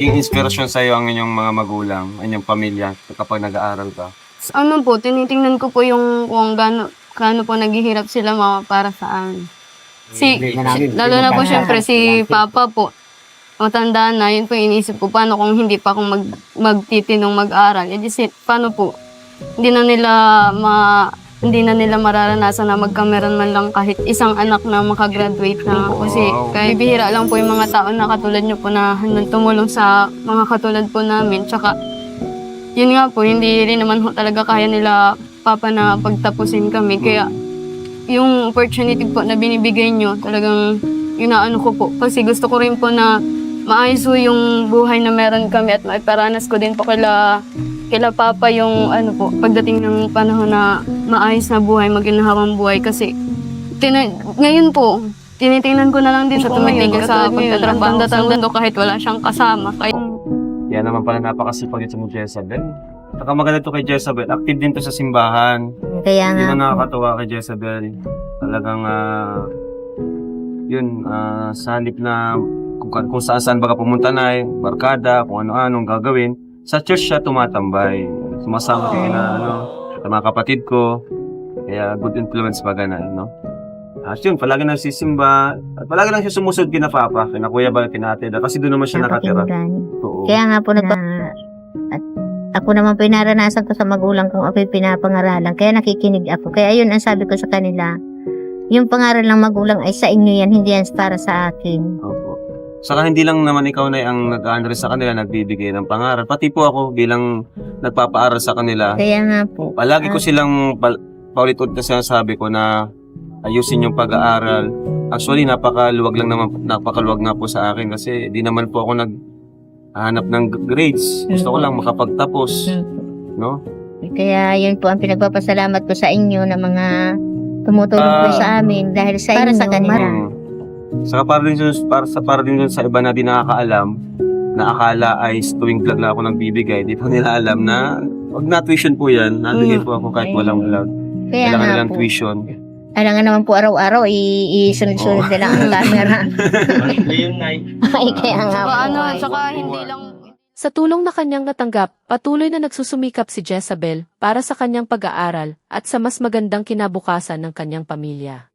Yung inspirasyon sa'yo ang inyong mga magulang, ang inyong pamilya kapag nag-aaral ka? Ano po, tinitingnan ko po yung kung gaano po naghihirap sila mama para sa amin. Lalo na po syempre si Papa po, matanda na, yun po yung iniisip ko, paano kung hindi pa akong magtitinong mag-aral. E di paano po, hindi na nila mararanasan na magkameron man lang kahit isang anak na makagraduate na. Kasi kahit bihira lang po yung mga tao na katulad nyo po na tumulong sa mga katulad po namin. Tsaka, yun nga po, hindi rin naman ho talaga kaya nila Papa na pagtapusin kami. Kaya, yung opportunity po na binibigay nyo, talagang inaano ko po. Kasi gusto ko rin po na maayos po yung buhay na meron kami at maiparanas ko din po kila Papa yung ano po, pagdating ng panahon na maayos na buhay, maginhawang buhay. Kasi ngayon po, tinitingnan ko na lang din po ngayon sa pagtatrabaho ko kahit wala siyang kasama. Yan naman pala napakasipag ito mo, Jezabel. Saka maganda to kay Jezabel, active din to sa simbahan. Kaya nga Yun ang po. nakakatawa kay Jezabel. Talagang, sa halip na kung saan baga pumunta na, barkada, kung ano-anong gagawin, sa church siya tumatambay. Sumasama kay sa mga kapatid ko. Kaya good influence baga na, no? At yun, palagi nang sisimba, at palagi lang siya sumusunod kina Papa, kina Kuya Bal, kina Ate Da, kasi doon naman siya nakatira. Napakinggan. Oo. Kaya nga po at ako naman po naranasan ko sa magulang kong ako'y pinapangaralan. Kaya nakikinig ako. Kaya yun ang sabi ko sa kanila, yung pangaral ng magulang ay sa inyo yan, hindi yan para sa akin. Opo. Saka hindi lang naman ikaw na ang nag-aandar sa kanila, nagbibigay ng pangaral. Pati po ako bilang nagpapaaral sa kanila. Kaya nga po. Palagi ko silang paulit-ulit na sinasabi ko na ayusin yung pag-aaral. Actually, napakaluwag nga po sa akin kasi di naman po ako naghahanap ng grades. Gusto ko lang makapagtapos, no? Kaya yun po ang pinagpapasalamat ko sa inyo na mga tumutulong po sa amin dahil sa para inyo, sa kanila. Saka para din dun sa iba na di nakakaalam, na akala ay tuwing vlog na ako nagbibigay, di pa nila alam na wag na tuition po yan. Nabigay po ako kahit walang vlog. Kaya Kailangan nga nilang po. tuition. Alangan naman po araw-araw, isunod-sunod nila ang camera. Ay, kaya nga po. Tsaka hindi lang Sa tulong na kanyang natanggap, patuloy na nagsusumikap si Jezabel para sa kanyang pag-aaral at sa mas magandang kinabukasan ng kanyang pamilya.